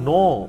9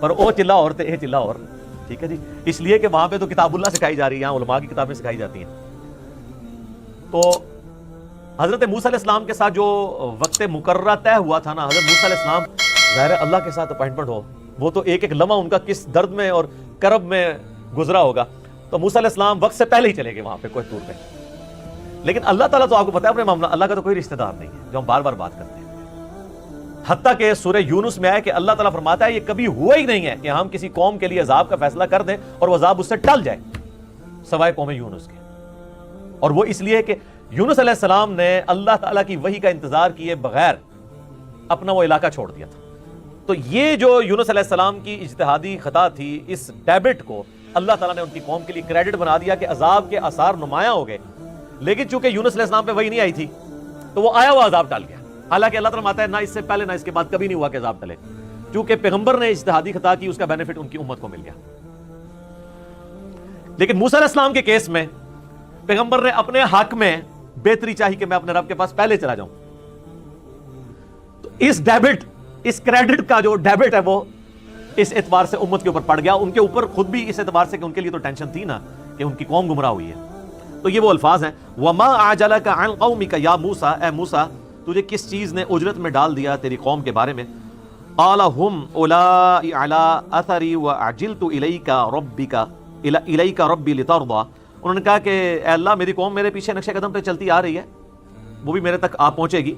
پر وہ چلہ اور تھے، یہ چلہ اور، ٹھیک ہے جی، اس لیے کہ وہاں پہ تو کتاب اللہ سکھائی جا رہی ہے، یہاں علماء کی کتابیں سکھائی جاتی ہیں۔ تو حضرت موسیٰ علیہ السلام کے ساتھ جو وقت مقررہ طے ہوا تھا نا، حضرت موسیٰ علیہ السلام ظاہر ہے اللہ کے ساتھ اپائنٹمنٹ ہو، وہ تو ایک ایک لمحہ ان کا کس درد میں اور کرب میں گزرا ہوگا، تو موسیٰ علیہ السلام وقت سے پہلے ہی چلے گئے وہاں پہ کوہ طور پہ۔ لیکن اللہ تعالیٰ تو آپ کو پتا ہے اپنے معاملہ، اللہ کا تو کوئی رشتہ دار نہیں ہے جو ہم بار بار بات کرتے ہیں، حتیٰ کہ سورہ یونس میں آئے کہ اللہ تعالیٰ فرماتا ہے یہ کبھی ہوا ہی نہیں ہے کہ ہم کسی قوم کے لیے عذاب کا فیصلہ کر دیں اور وہ عذاب اس سے ٹل جائے سوائے قوم یونس کے، اور وہ اس لیے کہ یونس علیہ السلام نے اللہ تعالیٰ کی وحی کا انتظار کیے بغیر اپنا وہ علاقہ چھوڑ دیا تھا۔ تو یہ جو یونس علیہ السلام کی اجتہادی خطا تھی، اس ڈیبٹ کو اللہ تعالیٰ نے ان کی قوم کے لیے کریڈٹ بنا دیا کہ عذاب کے آثار نمایاں ہو گئے، لیکن چونکہ یونس علیہ السلام پہ وحی نہیں آئی تھی تو وہ آیا ہوا عذاب ٹل گیا، حالانکہ اللہ تعالیٰ فرماتا ہے نہ اس سے پہلے نہ اس کے بعد کبھی نہیں ہوا کہ عذاب ٹلے، چونکہ پیغمبر نے اجتہادی خطا کی، اس کا بینیفٹ ان کی امت کو مل گیا۔ لیکن موسیٰ علیہ السلام کے کیس میں پیغمبر نے اپنے حق میں بہتری چاہی کہ میں اپنے رب کے پاس پہلے چلا جاؤں، تو اس ڈیبٹ، اس کریڈٹ کا جو ڈیبٹ ہے وہ اس اعتبار سے امت کے اوپر پڑ گیا، ان کے اوپر خود بھی اس اعتبار سے کہ ان کے لیے تو ٹینشن تھی نا کہ ان کی قوم گمراہ ہوئی ہے۔ تو یہ وہ الفاظ ہیں وَمَا أَعْجَلَكَ عَنْ قَوْمِكَ یا موسیٰ، اے موسیٰ تجھے کس چیز نے اجرت میں ڈال دیا تیری قوم کے بارے میں؟ قَالَ هُمْ أُولَٰئِ عَلَىٰ أَثَرِي وَأَعْجِلْتُ إِلَيْكَ رَبِّي لِتَرْضَىٰ، انہوں نے کہا کہ اے اللہ میری قوم میرے پیچھے نقشہ قدم پہ چلتی آ رہی ہے، وہ بھی میرے تک آ پہنچے گی،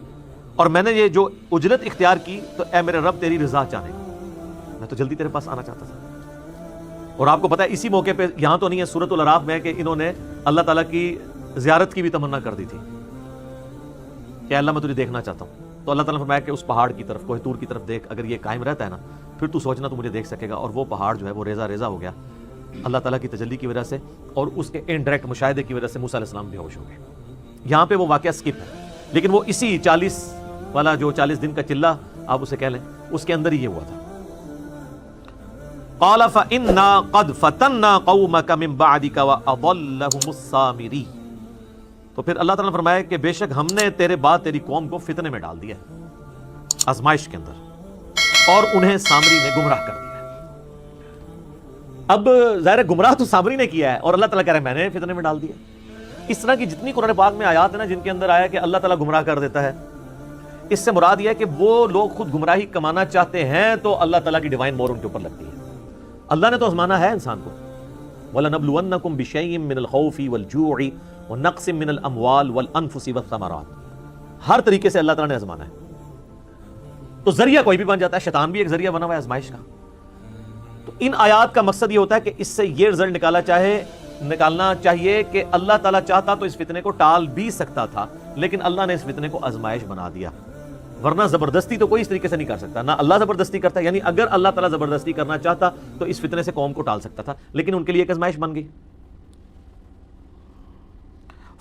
اور میں نے یہ جو اجرت اختیار کی تو اے میرے رب تیری رضا چاہنے کو، میں تو جلدی تیرے پاس آنا چاہتا تھا۔ اور آپ کو پتا ہے اسی موقع پہ، یہاں تو نہیں ہے، سورۃ الاعراف میں ہے کہ انہوں نے اللہ تعالیٰ کی زیارت کی بھی تمنا کر دی تھی کہ اللہ میں تجھے دیکھنا چاہتا ہوں، تو اللہ تعالیٰ نے فرمایا کہ اس پہاڑ کی طرف، کوہ طور کی طرف دیکھ، اگر یہ قائم رہتا ہے نا پھر تو سوچنا تو مجھے دیکھ سکے گا، اور وہ پہاڑ جو ہے وہ ریزہ ریزہ ہو گیا اللہ تعالیٰ کی تجلی کی وجہ سے، اور اس کے انڈائریکٹ مشاہدے کی وجہ سے موسیٰ علیہ السلام بے ہوش ہو گئے۔ یہاں پہ وہ واقعہ سکپ ہے، لیکن وہ اسی 40 والا جو 40 دن کا چلہ آپ اسے کہہ لیں، اس کے اندر ہی یہ ہوا تھا۔ قال فإنا قد فتنا قومك من بعدك وأضلهم السامري، تو پھر اللہ تعالیٰ نے فرمایا کہ بے شک ہم نے تیرے بعد تیری قوم کو فتنے میں ڈال دیا ہے، آزمائش کے اندر، اور انہیں سامری نے گمراہ کر دیا۔ اب ظاہر گمراہ تو سامری نے کیا ہے، اور اللہ تعالیٰ کہہ رہے ہیں میں نے فتنے میں ڈال دیا۔ اس طرح کی جتنی قرآن پاک میں آیات ہیں نا جن کے اندر آیا کہ اللہ تعالیٰ گمراہ کر دیتا ہے، اس سے مراد یہ ہے کہ وہ لوگ خود گمراہی کمانا چاہتے ہیں تو اللہ تعالیٰ کی ڈیوائن مور ان کے اوپر لگتی ہے۔ اللہ نے تو آزمانا ہے انسان کو، وَلَنَبْلُوَنَّكُمْ بِشَيْءٍ مِّنَ الْخَوْفِ وَالْجُوعِ وَنَقْصٍ مِّنَ الْأَمْوَالِ وَالْأَنفُسِ وَالثَّمَرَاتِ، ہر طریقے سے اللہ تعالیٰ نے آزمانا ہے۔ تو ذریعہ کوئی بھی بن جاتا ہے، شیطان بھی ایک ذریعہ بنا ہوا ہے آزمائش کا۔ تو ان آیات کا مقصد یہ ہوتا ہے کہ اس سے یہ رزلٹ نکالنا چاہیے کہ اللہ تعالیٰ چاہتا تو اس فتنے کو ٹال بھی سکتا تھا، لیکن اللہ نے اس فتنے کو آزمائش بنا دیا، ورنہ زبردستی تو کوئی اس طریقے سے نہیں کر سکتا، نہ اللہ زبردستی کرتا، یعنی اگر اللہ تعالیٰ زبردستی کرنا چاہتا تو اس فتنے سے قوم کو ٹال سکتا تھا، لیکن ان کے لیے ایک آزمائش بن گئی۔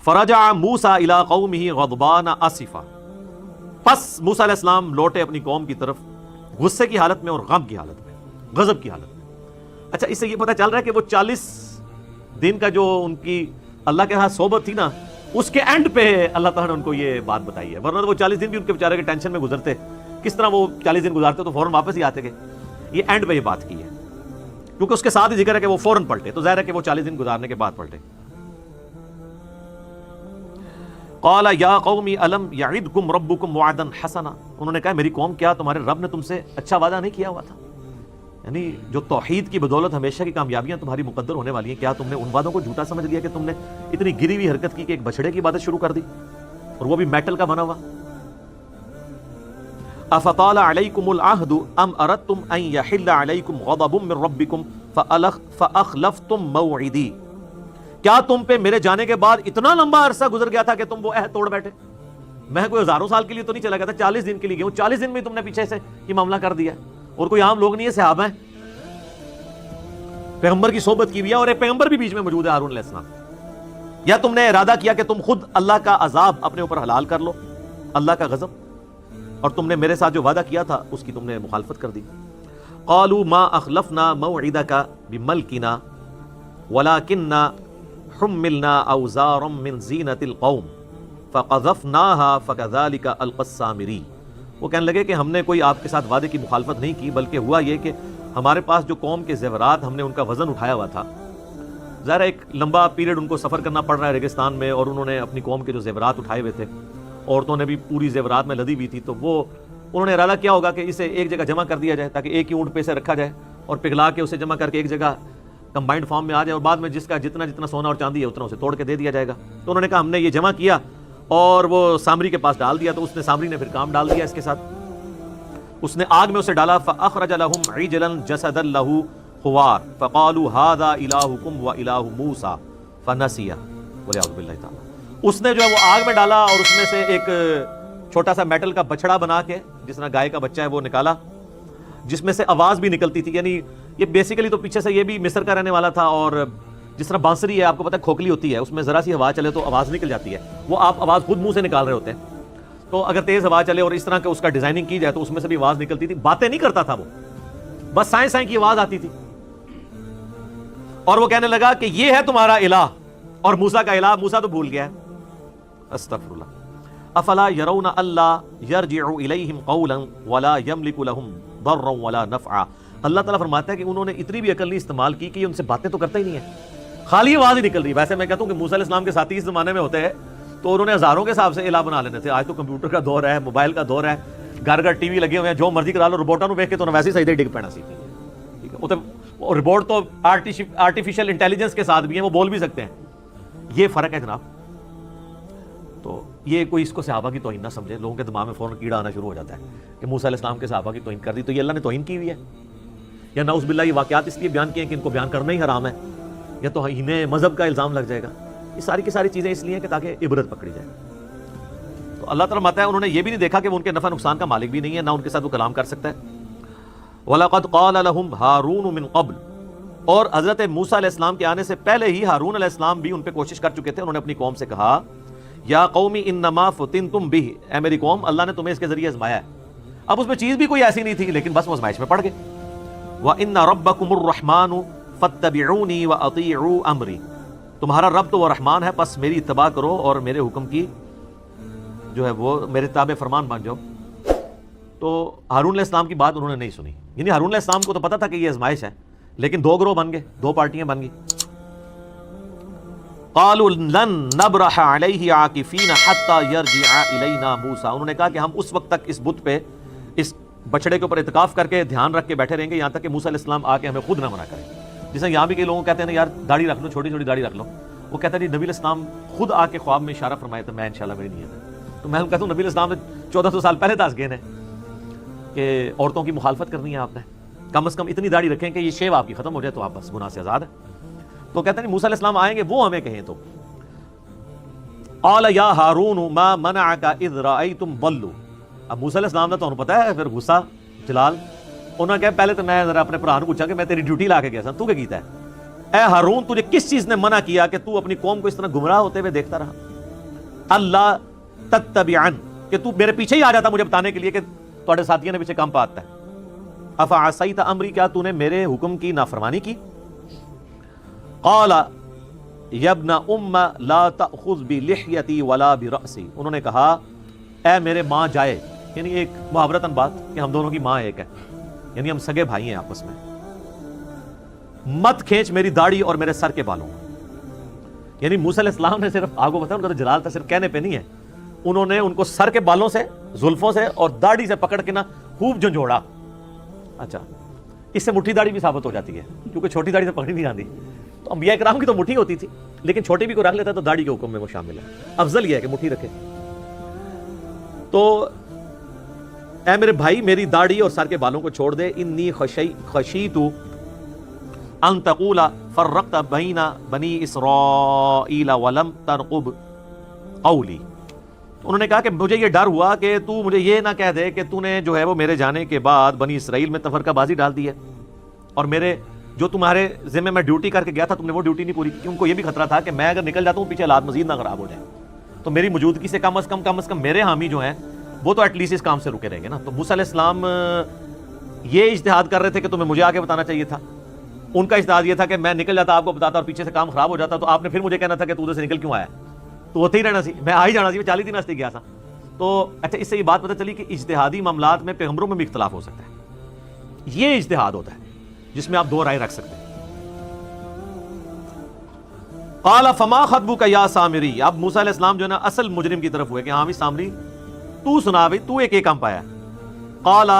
فرجع موسیٰ الی قومہ غضبان اسفا، پس موسیٰ علیہ السلام لوٹے اپنی قوم کی طرف غصے کی حالت میں اور غم کی حالت میں، غضب کی حالت میں۔ اچھا اس سے یہ پتہ چل رہا ہے کہ وہ 40 دن کا جو ان کی اللہ کے ہاں صحبت تھی نا، اس کے اینڈ پہ اللہ تعالیٰ نے ان کو یہ بات بتائی ہے، ورنہ وہ 40 دن بھی ان کے بیچارے کے ٹینشن میں گزرتے، کس طرح وہ 40 دن گزارتے تو فوراً واپس ہی آتے گئے، یہ اینڈ پہ یہ بات کی ہے، کیونکہ اس کے ساتھ ہی ذکر ہے کہ وہ فوراً پلٹے، تو ظاہر ہے کہ وہ 40 دن گزارنے کے بعد پلٹے۔ قال یا قوم الم یعدکم ربکم وعدا حسنا، انہوں نے کہا میری قوم کیا تمہارے رب نے تم سے اچھا وعدہ نہیں کیا ہوا تھا؟ یعنی جو توحید کی بدولت ہمیشہ کی کامیابیاں تمہاری مقدر ہونے والی ہیں، کیا تم نے ان وعدوں کو جھوٹا سمجھ لیا کہ تم نے اتنی گری ہوئی حرکت کی کہ ایک بچڑے کی عبادت شروع کر دی، اور وہ بھی میٹل کا بنا ہوا؟ افطال علیکم العہد ام اردتم ان یحل علیکم غضب من ربکم فاخلفتم موعدی، کیا تم پہ میرے جانے کے بعد اتنا لمبا عرصہ گزر گیا تھا کہ تم وہ عہد توڑ بیٹھے؟ میں کوئی ہزاروں سال کے لیے تو نہیں چلا گیا تھا، 40 دن کے لیے گیا ہوں، 40 دن میں تم نے پیچھے سے یہ معاملہ کر دیا، اور کوئی عام لوگ نہیں ہے، صحابہ ہیں، پیغمبر کی صحبت کی بھی ہے، اور ایک پیغمبر بھی بیچ میں موجود ہے ہارون علیہ السلام۔ یا تم نے ارادہ کیا کہ تم خود اللہ کا عذاب اپنے اوپر حلال کر لو، اللہ کا غضب، اور تم نے میرے ساتھ جو وعدہ کیا تھا اس کی تم نے مخالفت کر دی۔ قالوا ما اخلفنا موعدك بملكنا ولكننا حملنا اوزارا من زینۃ القوم فقذفناها فكذلك القى السامری، وہ کہنے لگے کہ ہم نے کوئی آپ کے ساتھ وعدے کی مخالفت نہیں کی، بلکہ ہوا یہ کہ ہمارے پاس جو قوم کے زیورات ہم نے ان کا وزن اٹھایا ہوا تھا، ظاہر ایک لمبا پیریڈ ان کو سفر کرنا پڑ رہا ہے ریگستان میں، اور انہوں نے اپنی قوم کے جو زیورات اٹھائے ہوئے تھے، عورتوں نے بھی پوری زیورات میں لدی ہوئی تھی، تو وہ انہوں نے ارادہ کیا ہوگا کہ اسے ایک جگہ جمع کر دیا جائے تاکہ ایک ہی اونٹ پہ سے رکھا جائے اور پگھلا کے اسے جمع کر کے ایک جگہ کمبائنڈ فارم میں آ جائے، اور بعد میں جس کا جتنا سونا اور چاندی ہے اتنا اسے توڑ کے دے دیا جائے گا۔ تو انہوں نے کہا ہم نے یہ جمع کیا اور وہ سامری کے پاس ڈال دیا، تو اس نے سامری نے پھر کام ڈال دیا اس کے ساتھ، اس نے آگ میں اسے ڈالا، فأخرج لهم عجلا جسدا له خوار فقالوا هذا إلهكم وإله موسى فنسي والعیاذ باللہ تعالی۔ اس نے جو ہے وہ آگ میں ڈالا اور اس میں سے ایک چھوٹا سا میٹل کا بچڑا بنا کے، جس طرح گائے کا بچہ ہے وہ نکالا، جس میں سے آواز بھی نکلتی تھی، یعنی یہ بیسیکلی تو پیچھے سے یہ بھی مصر کا رہنے والا تھا، اور جس طرح بانسری ہے آپ کو پتہ ہے کھوکھلی ہوتی ہے، اس میں ذرا سی ہوا چلے تو آواز نکل جاتی ہے، وہ آپ آواز خود منہ سے نکال رہے ہوتے ہیں، تو اگر تیز ہوا چلے اور اس طرح کا اس کا ڈیزائننگ کی جائے تو اس میں سے بھی آواز نکلتی تھی، باتیں نہیں کرتا تھا وہ، بس سائیں سائیں کی آواز آتی تھی، اور وہ کہنے لگا کہ یہ ہے تمہارا الہ، اور موسیٰ کا الہ، موسیٰ تو بھول گیا ہے، استغفر اللہ۔ افلا يرون الا يرجع اليهم قولا ولا يملك لهم ضرا ولا نفعا۔ اللہ تعالیٰ فرماتا ہے کہ انہوں نے اتنی بھی عقل نہیں استعمال کی کہ ان سے باتیں تو کرتا ہی نہیں ہے، خالی آواز ہی نکل رہی۔ ویسے میں کہتا ہوں کہ موسیٰ علیہ السلام کے ساتھی اس زمانے میں ہوتے ہیں تو انہوں نے ہزاروں کے حساب سے الہ بنا لینے تھے، آج تو کمپیوٹر کا دور ہے، موبائل کا دور ہے، گھر گھر ٹی وی لگے ہوئے ہیں، جو مرضی کرا لو، روبوٹوں ویکھ کے تو ویسے ہی سجدے ڈگ پینا سیکھ گئے، ٹھیک ہے، وہ روبوٹ تو آرٹیفیشل انٹیلیجنس کے ساتھ بھی ہیں، وہ بول بھی سکتے ہیں، یہ فرق ہے جناب۔ تو یہ کوئی اس کو صحابہ کی توہین نہ سمجھے، لوگوں کے دماغ میں فوراً کیڑا آنا شروع ہو جاتا ہے کہ موسیٰ علیہ السلام کے صحابہ کی توہین کر دی تو یہ اللہ نے توہین کی ہوئی ہے، یا نعوذ باللہ یہ واقعات اس لیے بیان کیے ہیں کہ ان کو بیان کرنا ہی حرام ہے، یا تو انہیں مذہب کا الزام لگ جائے گا، یہ ساری کی ساری چیزیں اس لیے ہیں کہ تاکہ عبرت پکڑی جائے۔ تو اللہ تعالیٰ فرماتا ہے انہوں نے یہ بھی نہیں دیکھا کہ وہ ان کے نفع نقصان کا مالک بھی نہیں ہے، نہ ان کے ساتھ وہ کلام کر سکتا ہے۔ وَلَقَدْ قَالَ لَهُمْ هَارُونُ مِنْ قَبْلُ، اور حضرت موسیٰ علیہ السلام کے آنے سے پہلے ہی ہارون علیہ السلام بھی ان پہ کوشش کر چکے تھے، انہوں نے اپنی قوم سے کہا یا قومی انما فتنتم بہ، اے میری قوم اللہ نے تمہیں اس کے ذریعے آزمایا ہے۔ اب اس میں چیز بھی کوئی ایسی نہیں تھی لیکن بس وہ آزمائش میں پڑ گئے۔ وَإِنَّ رَبَّكُمُ الرَّحْمَنُ فَاتَّبِعُونِي وَأَطِيعُوا أَمْرِي، تمہارا رب تو وہ رحمان ہے، بس میری اتباع کرو اور میرے حکم کی جو ہے وہ میرے تابع فرمان بن جاؤ۔ تو ہارون علیہ السلام کی بات انہوں نے نہیں سنی، یعنی ہارون علیہ السلام کو تو پتہ تھا کہ یہ آزمائش ہے، لیکن دو گروہ بن گئے، دو پارٹیاں بن گئی۔ قالوا لن نبرح علیہ عاکفین حتی یرجع الینا موسیٰ، انہوں نے کہا کہ ہم اس وقت تک اس بت پہ، اس بچڑے کے اوپر اعتکاف کر کے دھیان رکھ کے بیٹھے رہیں گے یہاں تک کہ موسیٰ علیہ السلام آ کے ہمیں خود نہ منع کرے۔ جیسے یہاں بھی کئی لوگوں کہتے ہیں نا یار داڑھی رکھ لو، چھوٹی چھوٹی داڑھی رکھ لو، وہ کہتے ہیں نبی علیہ السلام خود آ کے خواب میں اشارہ فرمائے تو میں انشاءاللہ میری نیت ہے۔ تو میں کہتا ہوں نبی علیہ السلام نے 1400 سال پہلے تازگین ہے کہ عورتوں کی مخالفت کرنی ہے آپ نے، کم از کم اتنی داڑھی رکھیں کہ یہ شیو آپ کی ختم ہو جائے تو آپ بس گناہ سے آزاد ہیں۔ تو کہتے ہیں موسیٰ علیہ السلام آئیں گے وہ ہمیں کہیں تو قال یا ہارون ما منعک اذ رأیتم ضلوا، اب موسیٰ علیہ السلام نے تو انہوں پتہ ہے پھر غصہ جلال، انہوں نے کہا پہلے تو میں ذرا اپنے بھرا نے پوچھا کہ میں تیری ڈیوٹی لا کے گیا تھا، تو کیا کیتا ہے؟ اے ہارون تجھے کس چیز نے منع کیا کہ تو اپنی قوم کو اس طرح گمراہ ہوتے ہوئے دیکھتا رہا؟ اللہ تتبعن، کہ تو میرے پیچھے ہی آ جاتا مجھے بتانے کے لیے کہ تواڈے ساتھیوں نے پیچھے کام پاتا ہے۔ افعصیت امری، کیا تو نے میرے حکم کی نافرمانی کی؟ قال یا ابن ام لا تأخذ بلحیتی ولا برأسی، انہوں نے کہا اے میرے ماں جائے، یعنی ایک محاورتاً بات کہ ہم دونوں کی ماں ایک ہے، یعنی ہم سگے بھائی ہیں آپس میں، مت کھینچ میری داڑھی اور میرے سر کے بالوں، یعنی موسیٰ علیہ السلام نے صرف آپ کو بتایا ان کا تو جلال تھا، صرف کہنے پہ نہیں ہے، انہوں نے ان کو سر کے بالوں سے، زلفوں سے اور داڑھی سے پکڑ کے نا خوب جھنجھوڑا۔ اچھا اس سے مٹھی داڑھی بھی ثابت ہو جاتی ہے کیونکہ چھوٹی داڑھی سے پکڑی نہیں آتی، تو انبیاء کرام کی تو مٹھی ہوتی تھی لیکن چھوٹی بھی کو رکھ لیتا تو داڑھی کے حکم میں وہ شامل ہے، افضل یہ ہے کہ مٹھی رکھے۔ تو اے میرے بھائی میری داڑھی اور سر کے بالوں کو چھوڑ دے، انی خشیت ان تقول فرقت بین بنی اسرائیل ولم ترقب قولی، انہوں نے کہا کہ مجھے یہ ڈر ہوا کہ تو مجھے یہ نہ کہہ دے کہ تو نے جو ہے وہ میرے جانے کے بعد بنی اسرائیل میں تفرقہ بازی ڈال دی ہے، اور میرے جو تمہارے ذمہ میں ڈیوٹی کر کے گیا تھا تم نے وہ ڈیوٹی نہیں پوری کی۔ ان کو یہ بھی خطرہ تھا کہ میں اگر نکل جاتا ہوں پیچھے حالات مزید نہ خراب ہو جائیں، تو میری موجودگی سے کم از کم میرے حامی جو ہیں وہ تو ایٹ لیسٹ اس کام سے رکے رہیں گے نا۔ تو موسیٰ علیہ السلام یہ اجتہاد کر رہے تھے کہ تمہیں مجھے آگے بتانا چاہیے تھا، ان کا اجتہاد یہ تھا کہ میں نکل جاتا آپ کو بتاتا اور پیچھے سے کام خراب ہو جاتا تو آپ نے پھر مجھے کہنا تھا کہ تو ادھر سے نکل کیوں آیا، تو ہوتے ہی رہنا سی، میں آ ہی جانا سی، میں 40 دن واسطے گیا تھا۔ تو اچھا اس سے یہ بات پتہ چلی کہ اجتہادی معاملات میں پیغمبروں میں بھی اختلاف ہو سکتا ہے، یہ اجتہاد ہوتا ہے جس میں آپ دو رائے رکھ سکتے ہیں۔ قال فما خطبک یا سامری، اب موسیٰ علیہ السلام جو ہے نا اصل مجرم کی طرف ہوئے کہ ہاں بھی سامری تو سنا بھائی، تو ایک کام پایا۔ قال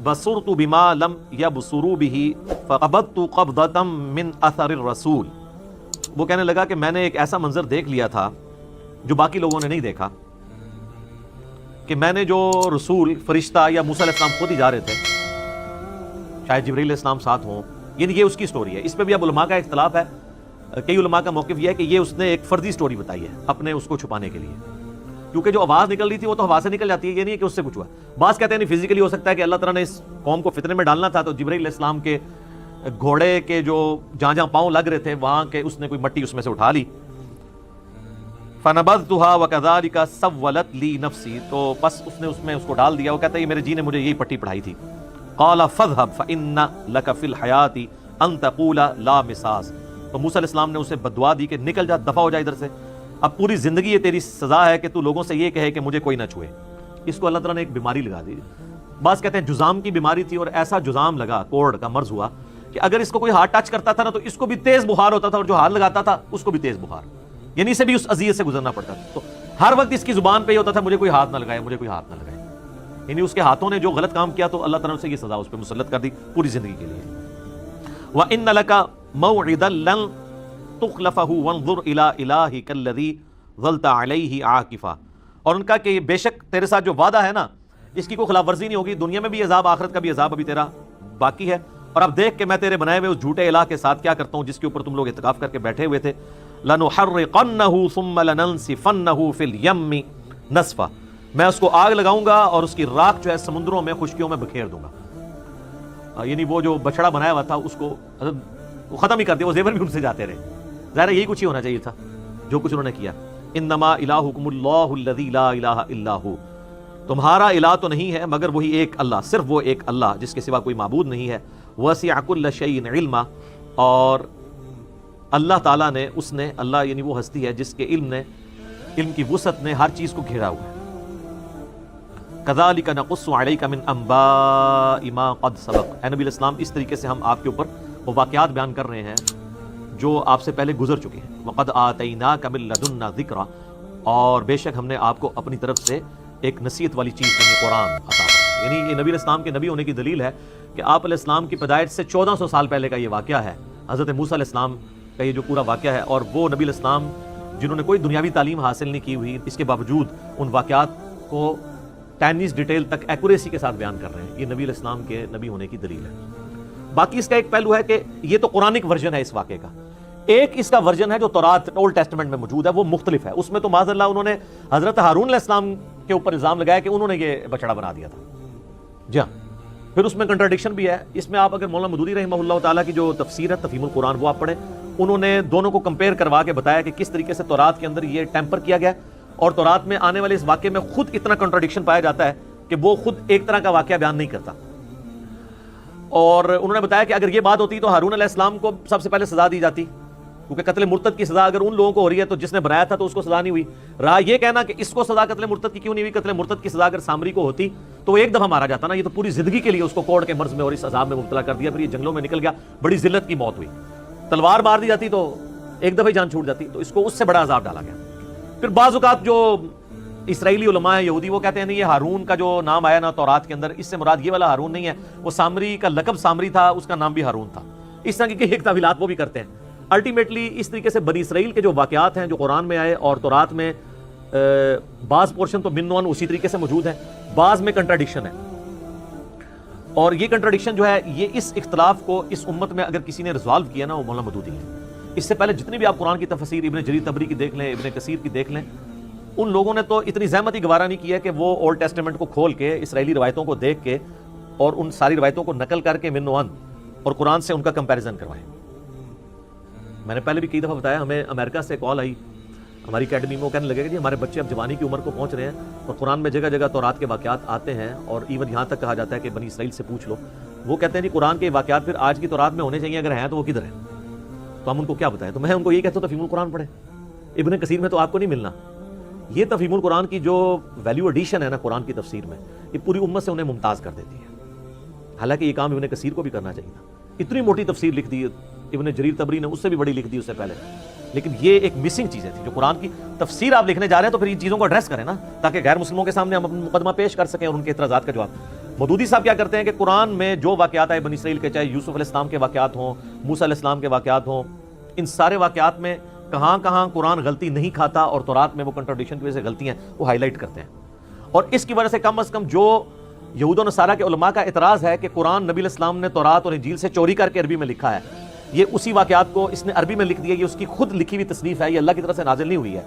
بصرت بما لم يبصروا به فقبضت قبضة من اثر الرسول، وہ کہنے لگا کہ میں نے ایک ایسا منظر دیکھ لیا تھا جو باقی لوگوں نے نہیں دیکھا، کہ میں نے جو رسول فرشتہ یا موسیٰ علیہ السلام خود ہی جا رہے تھے، شاید جبرائیل علیہ السلام ساتھ ہوں، یعنی یہ اس کی سٹوری ہے۔ اس پہ بھی اب علماء کا اختلاف ہے، کئی علماء کا موقف یہ ہے کہ یہ اس نے ایک فرضی سٹوری بتائی ہے اپنے اس کو چھپانے کے لیے، کیونکہ جو آواز نکل رہی تھی وہ تو ہوا سے نکل جاتی ہے، یہ نہیں ہے کہ اس سے کچھ ہوا۔ بعض کہتے ہیں نہیں فزیکلی ہو سکتا ہے کہ اللہ تعالیٰ نے اس قوم کو فتنے میں ڈالنا تھا، تو جبرائیل علیہ السلام کے گھوڑے کے جو جہاں جہاں پاؤں لگ رہے تھے وہاں کے اس نے کوئی مٹی اس میں سے اٹھا لی، فَنَبَذْتُهَا وَكَذَلِكَ سَوَّلَتْ لِي نَفْسِي، تو بس اس نے اس میں اس کو ڈال دیا۔ وہ کہتا ہے یہ میرے جی نے مجھے یہی پٹی پڑھائی تھی۔ قَالَ فَاذْهَبْ فَإِنَّ لَكَ فِي الْحَيَاةِ أَن تَقُولَ لَا مِسَاسَ، تو موسیٰ علیہ السلام نے اسے بددعا دی کہ نکل جا، دفع ہو جا ادھر سے، اب پوری زندگی یہ تیری سزا ہے کہ تو لوگوں سے یہ کہے کہ مجھے کوئی نہ چھوئے۔ اس کو اللہ تعالیٰ نے ایک بیماری لگا دی، بعض کہتے ہیں جزام کی بیماری تھی، اور ایسا جزام لگا، کوڑ کا مرض ہوا کہ اگر اس کو کوئی ہاتھ ٹچ کرتا تھا نا تو اس کو بھی تیز بخار ہوتا تھا، اور جو ہاتھ لگاتا تھا اس کو بھی تیز بخار، یعنی اسے بھی اس اذیت سے گزرنا پڑتا تھا۔ تو ہر وقت اس کی زبان پہ یہ ہوتا تھا مجھے کوئی ہاتھ نہ لگائے، مجھے کوئی ہاتھ نہ لگائے، یعنی اس کے ہاتھوں نے جو غلط کام کیا تو اللہ تعالیٰ نے اسے یہ سزا اس پہ مسلط کر دی پوری زندگی کے لیے۔ وَإِنَّ لَكَ مَوْعِدًا لَن تُخْلَفَهُ وَانظُرْ إِلَىٰ إِلَٰهِكَ الَّذِي ظَلْتَ عَلَيْهِ عَاكِفًا، اور ان کا کہ بے شک تیرے ساتھ جو وعدہ ہے نا اس کی کوئی خلاف ورزی نہیں ہوگی، دنیا میں بھی عذاب، آخرت کا بھی عذاب ابھی تیرا باقی ہے، اور اب دیکھ کہ میں تیرے بنائے ہوئے اس جھوٹے الہ کے ساتھ کیا کرتا ہوں جس کے اوپر تم لوگ اعتکاف کر کے بیٹھے ہوئے تھے۔ لَنُحَرِّقَنَّهُ ثُمَّ لَنَنسِفَنَّهُ فِي الْيَمِّ نَسْفًا، میں اس کو آگ لگاؤں گا اور اس کی راکھ جو ہے سمندروں میں خشکیوں میں بکھیر دوں گا، یعنی وہ جو بچڑا بنایا ہوا تھا اس کو ختم ہی کر دیا، وہ زیور بھی ان سے جاتے رہے، ظاہر یہی کچھ ہی ہونا چاہیے تھا جو کچھ انہوں نے کیا۔ انما الہکم اللہ الذی لا الہ الا ہو، تمہارا الہ تو نہیں ہے مگر وہی ایک اللہ، صرف وہ ایک اللہ جس کے سوا کوئی معبود نہیں ہے۔ وسع کل شیء علما، اور اللہ تعالیٰ نے اس نے، اللہ یعنی وہ ہستی ہے جس کے علم کی وسعت نے ہر چیز کو گھیرا ہوا ہے۔ کذالک نقص علیک من انباء ما قد سبق، اے نبی الاسلام اس طریقے سے ہم آپ کے اوپر وہ واقعات بیان کر رہے ہیں جو آپ سے پہلے گزر چکے ہیں۔ وقد آتیناک من لدنا ذکرا، اور بے شک ہم نے آپ کو اپنی طرف سے ایک نصیحت والی چیز یعنی قرآن عطا فرمایا، یعنی یہ نبی الاسلام کے نبی ہونے کی دلیل ہے کہ آپ علیہ السلام کی پیدائش سے 1400 سال پہلے کا یہ واقعہ ہے، حضرت موسیٰ علیہ السلام کا یہ جو پورا واقعہ ہے، اور وہ نبی الاسلام جنہوں نے کوئی دنیاوی تعلیم حاصل نہیں کی ہوئی، اس کے باوجود ان واقعات کو ٹائنیز ڈیٹیل تک ایکوریسی کے ساتھ بیان کر رہے ہیں، یہ نبی الاسلام کے نبی ہونے کی دلیل ہے۔ باقی اس کا ایک پہلو ہے کہ یہ تو قرآنک ورژن ہے اس واقعے کا، ایک اس کا ورژن ہے جو تورات اولڈ ٹیسٹمنٹ میں موجود ہے، وہ مختلف ہے، اس میں تو معاذ اللہ انہوں نے حضرت ہارون علیہ السلام کے اوپر الزام لگایا کہ انہوں نے یہ بچڑا بنا دیا تھا، جی ہاں، پھر اس میں کنٹراڈکشن بھی ہے۔ اس میں آپ اگر مولانا مودودی رحمہ اللہ تعالیٰ کی جو تفسیر ہے تفہیم القرآن وہ آپ پڑھیں، انہوں نے دونوں کو کمپیئر کروا کے بتایا کہ کس طریقے سے تورات کے اندر یہ ٹیمپر کیا گیا، اور تورات میں آنے والے اس واقعے میں خود اتنا کنٹراڈکشن پایا جاتا ہے کہ وہ خود ایک طرح کا واقعہ بیان نہیں کرتا، اور انہوں نے بتایا کہ اگر یہ بات ہوتی تو ہارون علیہ السلام کو سب سے پہلے سزا دی جاتی، کیونکہ قتل مرتد کی سزا اگر ان لوگوں کو ہو رہی ہے تو جس نے بنایا تھا تو اس کو سزا نہیں ہوئی۔ رہا یہ کہنا کہ اس کو سزا قتل مرتد کی کیوں نہیں ہوئی، قتل مرتد کی سزا اگر سامری کو ہوتی تو وہ ایک دفعہ مارا جاتا نا، یہ تو پوری زندگی کے لیے اس کو کوڑ کے مرض میں اور اس عذاب میں مبتلا کر دیا، پھر یہ جنگلوں میں نکل گیا، بڑی ذلت کی موت ہوئی، تلوار مار دی جاتی تو ایک دفعہ ہی جان چھوٹ جاتی، تو اس کو اس سے بڑا عذاب ڈالا گیا۔ پھر بعض اوقات جو اسرائیلی علماء ہیں یہودی وہ کہتے ہیں نہیں یہ ہارون کا جو نام آیا نا تورات کے اندر، اس سے مراد یہ والا ہارون نہیں ہے، وہ سامری کا لقب سامری تھا، اس کا نام بھی ہارون تھا، اس طرح کی ایک تعویلات وہ بھی کرتے ہیں۔ الٹیمیٹلی اس طریقے سے بنی اسرائیل کے جو واقعات ہیں جو قرآن میں آئے اور تورات میں بعض پورشن تو من اسی طریقے سے موجود ہیں، بعض میں کنٹراڈکشن ہے، اور یہ کنٹراڈکشن جو ہے یہ اس اختلاف کو اس امت میں اگر کسی نے ریزالو کیا نا وہ مولانا مودودی ہے۔ اس سے پہلے جتنی بھی آپ قرآن کی تفسیر ابن جریر طبری کی دیکھ لیں، ابن کثیر کی دیکھ لیں، ان لوگوں نے تو اتنی زحمت ہی گوارا نہیں کیا کہ وہ اولڈ ٹیسٹمنٹ کو کھول کے اسرائیلی روایتوں کو دیکھ کے اور ان ساری روایتوں کو نقل کر کے من و عن اور قرآن سے ان کا کمپیریزن کروائیں۔ میں نے پہلے بھی کئی دفعہ بتایا، ہمیں امریکہ سے کال آئی ہماری اکیڈمی میں، وہ کہنے لگے کہ جی ہمارے بچے اب جوانی کی عمر کو پہنچ رہے ہیں اور قرآن میں جگہ جگہ تورات کے واقعات آتے ہیں، اور ایون یہاں تک کہا جاتا ہے کہ بنی اسرائیل سے پوچھ لو۔ وہ کہتے ہیں جی قرآن کے واقعات پھر آج کی تورات میں ہونے چاہیے، اگر ہیں تو وہ کدھر ہیں، تو ہم ان کو کیا بتائیں؟ تو میں ان کو یہ کہتا ہوں تفہیم القرآن پڑھیں، ابن کثیر میں تو آپ کو نہیں ملنا، یہ تفہیم القرآن کی جو ویلیو ایڈیشن ہے نا قرآن کی تفسیر میں، یہ پوری امت سے انہیں ممتاز کر دیتی ہے۔ حالانکہ یہ کام ابن کثیر کو بھی کرنا چاہیے تھا، اتنی موٹی تفسیر لکھ دی ابن جریر طبری نے، اس سے بھی بڑی لکھ دی اس سے پہلے، لیکن یہ ایک مسنگ چیزیں تھیں۔ جو قرآن کی تفسیر آپ لکھنے جا رہے ہیں تو پھر ان چیزوں کو ایڈریس کریں نا، تاکہ غیر مسلموں کے سامنے ہم اپنا مقدمہ پیش کر سکیں اور ان کے اعتراضات کا جواب۔ مودودی صاحب کیا کرتے ہیں کہ قرآن میں جو واقعات آئے بنی اسرائیل کے، چاہے یوسف علیہ السلام کے واقعات ہوں، موسیٰ علیہ السلام کے واقعات ہوں، ان سارے واقعات میں کہاں کہاں قرآن غلطی نہیں کھاتا اور تورات میں وہ کنٹراڈکشن کی وجہ سے غلطیاں وہ ہائی لائٹ کرتے ہیں، اور اس کی وجہ سے کم از کم جو یہود و نصارہ کے علماء کا اعتراض ہے کہ قرآن نبی علیہ السلام نے تورات اور انجیل سے چوری کر کے عربی میں لکھا ہے، یہ اسی واقعات کو اس نے عربی میں لکھ دیا، یہ اس کی خود لکھی ہوئی تصنیف ہے، یہ اللہ کی طرف سے نازل نہیں ہوئی ہے،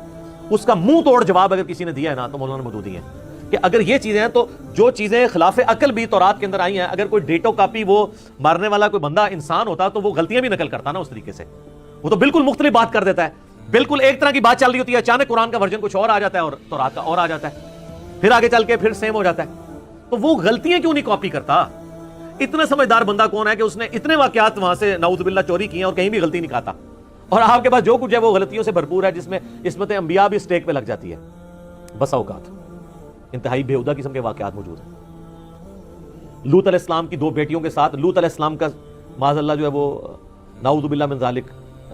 اس کا منہ توڑ جواب اگر کسی نے دیا ہے نا تو مولانا مودودی ہیں کہ اگر یہ چیزیں ہیں تو جو چیزیں خلاف عقل بھی تورات کے اندر آئی ہیں، اگر کوئی ڈیٹو کاپی وہ مارنے والا کوئی بندہ انسان ہوتا تو وہ غلطیاں بھی نقل کرتا نا اس طریقے سے، وہ تو بالکل مختلف بات کر دیتا ہے، بالکل ایک طرح کی بات چل رہی ہوتی ہے، اچانک قرآن کا ورژن کچھ اور آ جاتا ہے اور تورات کا اور آ جاتا ہے، پھر آگے چل کے پھر سیم ہو جاتا ہے، تو وہ غلطیاں کیوں نہیں کاپی کرتا؟ اتنا سمجھدار بندہ کون ہے کہ اس نے اتنے واقعات وہاں سے نعوذ باللہ چوری کی ہیں اور کہیں بھی غلطی نہیں کھاتا، اور آپ کے پاس جو کچھ ہے وہ غلطیوں سے بھرپور ہے، جس میں عصمت انبیاء بھی اسٹیک پہ لگ جاتی ہے، بس اوقات انتہائی بےہودہ قسم کے واقعات موجود ہیں۔ لوط علیہ السلام کی 2 بیٹیوں کے ساتھ لوط علیہ السلام کا معاذ اللہ جو ہے وہ نعوذ باللہ من ذالک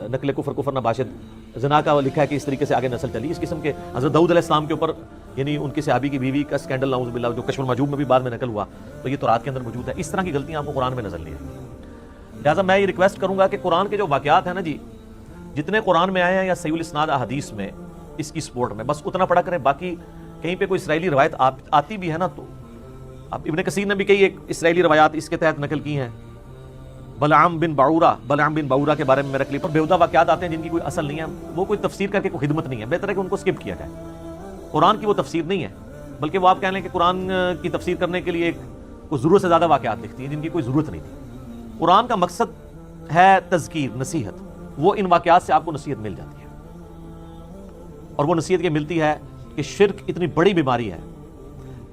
نقل کفر نباشد زنا کا لکھا ہے کہ اس طریقے سے آگے نسل چلی، اس قسم کے حضرت داؤد علیہ السلام کے اوپر یعنی ان کی صحابی کی بیوی کا سکینڈل نعوذ باللہ جو کشف المحجوب میں بھی بعد میں نقل ہوا، تو یہ تورات کے اندر موجود ہے۔ اس طرح کی غلطیاں آپ کو قرآن میں نظر نہیں آئیں، لہٰذا میں یہ ریکویسٹ کروں گا کہ قرآن کے جو واقعات ہیں نا جی، جتنے قرآن میں آئے ہیں یا صحیح الاسناد احادیث میں اس کی سپورٹ میں، بس اتنا پڑھا کریں، باقی کہیں پہ کوئی اسرائیلی روایت آتی بھی ہے نا تو اب ابن کثیر نے بھی کئی ایک اسرائیلی روایات اس کے تحت نقل کی ہیں، بلعام بن باورا کے بارے میں میرا کلپ پر بےہودہ واقعات آتے ہیں جن کی کوئی اصل نہیں ہے، وہ کوئی تفسیر کر کے کوئی خدمت نہیں ہے، بہتر ہے کہ ان کو سکپ کیا جائے۔ قرآن کی وہ تفسیر نہیں ہے، بلکہ وہ آپ کہہ لیں کہ قرآن کی تفسیر کرنے کے لیے کوئی ضرورت سے زیادہ واقعات لکھتی ہیں جن کی کوئی ضرورت نہیں تھی۔ قرآن کا مقصد ہے تذکیر، نصیحت، وہ ان واقعات سے آپ کو نصیحت مل جاتی ہے، اور وہ نصیحت یہ ملتی ہے کہ شرک اتنی بڑی بیماری ہے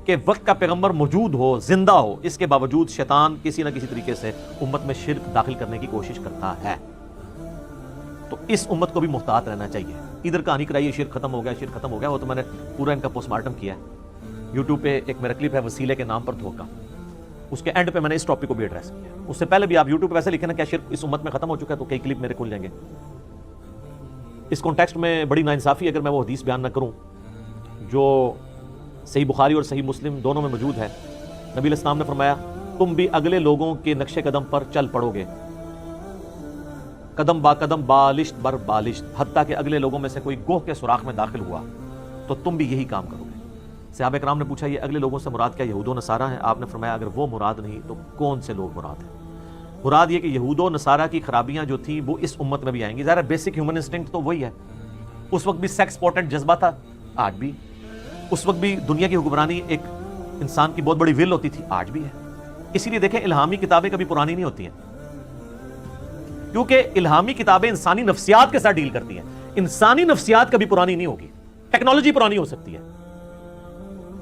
کہ وقت کا پیغمبر موجود ہو، زندہ ہو، اس کے باوجود شیطان کسی نہ کسی طریقے سے امت میں شرک داخل کرنے کی کوشش کرتا ہے، تو اس امت کو بھی محتاط رہنا چاہیے۔ ادھر کہانی کرائیے شرک ختم ہو گیا، وہ تو میں نے پورا ان کا پوسٹ مارٹم کیا ہے، یوٹیوب پہ ایک میرا کلپ ہے وسیلے کے نام پر دھوکہ، اس کے اینڈ پہ میں نے اس ٹاپک کو بھی ایڈریس کیا، اس سے پہلے بھی آپ یوٹیوب پہ ویسے لکھیں نا کیا شرک اس امت میں ختم ہو چکا ہے تو کئی کلپ میرے کھل جائیں گے۔ اس کانٹیکسٹ میں بڑی ناانصافی اگر میں وہ حدیث بیان نہ کروں جو صحیح بخاری اور صحیح مسلم دونوں میں موجود ہے، نبی علیہ السلام نے فرمایا تم بھی اگلے لوگوں کے نقش قدم پر چل پڑو گے، قدم با قدم، بالشت بر بالشت، حتیٰ کہ اگلے لوگوں میں سے کوئی گوہ کے سوراخ میں داخل ہوا تو تم بھی یہی کام کرو گے۔ صحابہ کرام نے پوچھا یہ اگلے لوگوں سے مراد کیا یہود و نصارہ ہیں؟ آپ نے فرمایا اگر وہ مراد نہیں تو کون سے لوگ مراد ہیں؟ مراد یہ کہ یہود و نصارہ کی خرابیاں جو تھیں وہ اس امت میں بھی آئیں گی۔ ظاہر بیسک ہیومن انسٹنکٹ تو وہی ہے، اس وقت بھی سیکس پوٹنٹ جذبہ تھا، آج بھی، اس وقت بھی دنیا کی حکمرانی ایک انسان کی بہت بڑی ول ہوتی تھی، آج بھی ہے۔ اسی لیے دیکھیں الہامی کتابیں کبھی پرانی نہیں ہوتی ہیں، کیونکہ الہامی کتابیں انسانی نفسیات کے ساتھ ڈیل کرتی ہیں، انسانی نفسیات کبھی پرانی نہیں ہوگی، ٹیکنالوجی پرانی ہو سکتی ہے،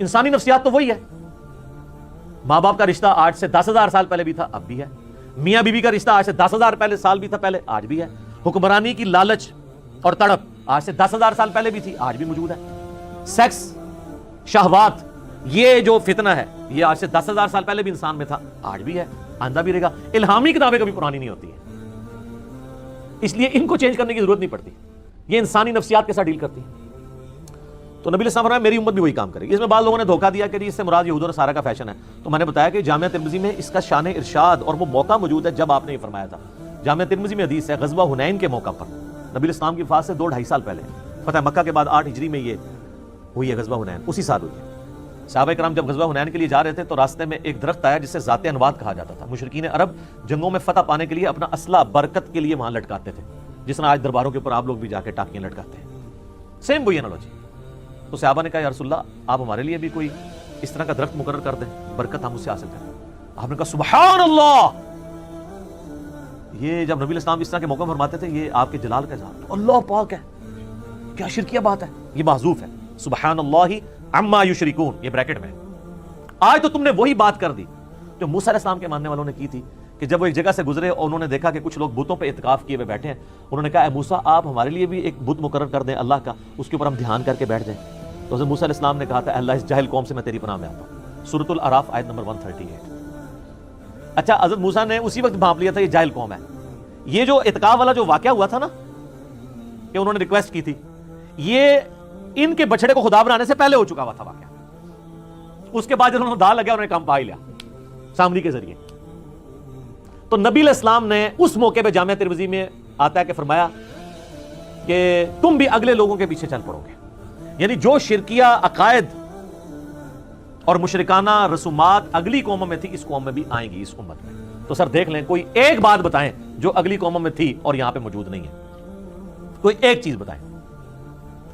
انسانی نفسیات تو وہی ہے۔ ماں باپ کا رشتہ آج سے 10,000 سال پہلے بھی تھا، اب بھی ہے، میاں بیوی کا رشتہ آج سے 10,000 سال بھی تھا پہلے، آج بھی ہے، حکمرانی کی لالچ اور تڑپ آج سے 10,000 سال پہلے بھی تھی، آج بھی موجود ہے، سیکس، شہوات، یہ جو فتنہ ہے یہ آج سے 10,000 سال پہلے بھی انسان میں تھا، آج بھی ہے، آئندہ بھی رہے گا۔ الہامی کتابیں کبھی پرانی نہیں ہوتی ہیں، اس لیے ان کو چینج کرنے کی ضرورت نہیں پڑتی، یہ انسانی نفسیات کے ساتھ ڈیل کرتی ہیں۔ تو نبی علیہ السلام فرمایا میری امت بھی وہی کام کرے گی۔ اس میں بعض لوگوں نے دھوکہ دیا کہ اس سے مراد یہود و نصارہ کا فیشن ہے، تو میں نے بتایا کہ جامعہ ترمذی میں اس کا شان ارشاد اور وہ موقع موجود ہے جب آپ نے یہ فرمایا تھا۔ جامعہ ترمذی میں حدیث ہے غزوہ حنین کے موقع پر، نبی علیہ السلام کی وفات سے 2-2.5 سال پہلے، فتح مکہ کے بعد 8 ہجری میں یہ ہوئی ہے غزوہ حنین، اسی سال ہوئی ہے۔ صحابہ کرام جب غزوہ حنین کے لیے جا رہے تھے تو راستے میں ایک درخت آیا جسے ذات انواد کہا جاتا تھا۔ مشرکین عرب جنگوں میں فتح پانے کے لیے اپنا اسلحہ برکت کے لیے وہاں لٹکاتے تھے، جس طرح آج درباروں کے اوپر آپ لوگ بھی جا کے ٹاکیاں لٹکاتے ہیں، سیم وہی انالوجی۔ تو صحابہ نے کہا یا رسول اللہ آپ ہمارے لیے بھی کوئی اس طرح کا درخت مقرر کر دیں، برکت ہم اس سے حاصل کریں۔ آپ نے کہا سبحان اللہ، یہ جب نبی علیہ السلام اس طرح کے موقع فرماتے تھے یہ آپ کے جلال کا اظہار، تو اللہ پاک ہے، کیا شرکیہ بات ہے، یہ محذوف ہے، سبحان اللہ عما یشرکون، یہ بریکٹ میں۔ آج تو تم نے وہی بات کر دی جو موسیٰ علیہ السلام کے ماننے والوں نے کی تھی، کہ جب وہ ایک جگہ سے گزرے اور انہوں نے دیکھا کہ کچھ لوگ بتوں پہ اعتکاف کیے ہوئے بیٹھے ہیں، انہوں نے کہا اے موسیٰ آپ ہمارے لیے بھی ایک بت مقرر کر دیں اللہ کا، اس کے اوپر ہم دھیان کر کے بیٹھ جائیں۔ تو حضرت موسیٰ علیہ السلام نے کہا تھا اللہ اس جاہل قوم سے میں تیری پناہ میں آتا ہوں، سورۃ الاعراف آیت نمبر 138۔ اچھا حضرت موسیٰ نے اسی وقت بھانپ لیا تھا یہ جاہل قوم ہے۔ یہ جو اعتکاف والا جو واقعہ ہوا تھا نا کہ انہوں نے ریکویسٹ کی تھی، یہ ان کے بچڑے کو خدا بنانے سے پہلے ہو چکا ہوا تھا واقعہ۔ اس کے بعد جب انہوں نے دال لگا انہوں نے کام پا ہی لیا سامری کے ذریعے۔ تو نبی علیہ السلام نے اس موقع پہ جامعہ ترمذی میں آتا ہے کہ فرمایا کہ تم بھی اگلے لوگوں کے پیچھے چل پڑو گے، یعنی جو شرکیہ عقائد اور مشرکانہ رسومات اگلی قوموں میں تھی اس قوم میں بھی آئیں گی اس امت میں۔ تو سر دیکھ لیں کوئی ایک بات بتائیں جو اگلی قوموں میں تھی اور یہاں پہ موجود نہیں ہے، کوئی ایک چیز بتائیں۔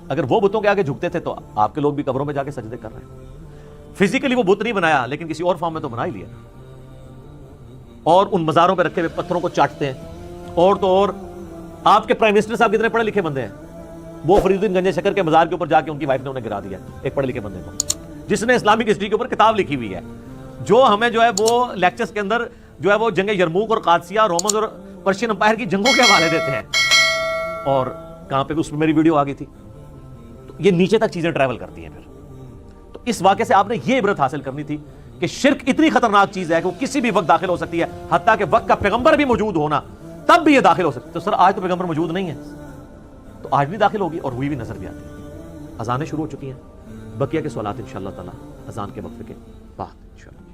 اگر وہ بتوں کے آگے جھکتے تھے تو آپ کے لوگ بھی قبروں میں جا کے سجدے کر رہے ہیں۔ فزیکلی وہ بت نہیں بنایا لیکن کسی اور فارم میں تو بنا ہی لیا، اور ان مزاروں پہ رکھے ہوئے پتھروں کو چاٹتے ہیں۔ اور تو اور آپ کے پرائم منسٹر صاحب کتنے پڑھے لکھے بندے ہیں، وہ فرید الدین گنج شکر کے مزار کے اوپر جا کے ان کی وائف نے انہیں گرا دیا، ایک پڑھے لکھے بندے کو جس نے اسلامک ہسٹری کے اوپر کتاب لکھی ہوئی ہے، جو ہمیں جو ہے وہ لیکچرز کے اندر جو ہے وہ جنگ یرموک اور قادسیہ، رومنز اور پرشین امپائر کی جنگوں کے حوالے دیتے ہیں۔ اور کہاں پہ اس میں میری ویڈیو آ گئی تھی۔ تو یہ نیچے تک چیزیں ٹریول کرتی ہیں۔ پھر تو اس واقعے سے آپ نے یہ عبرت حاصل کرنی تھی کہ شرک اتنی خطرناک چیز ہے کہ وہ کسی بھی وقت داخل ہو سکتی ہے، حتیٰ کہ وقت کا پیغمبر بھی موجود ہونا تب بھی یہ داخل ہو سکتی ہے۔ تو سر آج تو پیغمبر موجود نہیں ہے، تو آج بھی داخل ہوگی اور ہوئی بھی نظر بھی آتی ہے۔ اذانیں شروع ہو چکی ہیں، بقیہ کے سوالات انشاءاللہ تعالی اذان کے وقفے کے بعد انشاءاللہ۔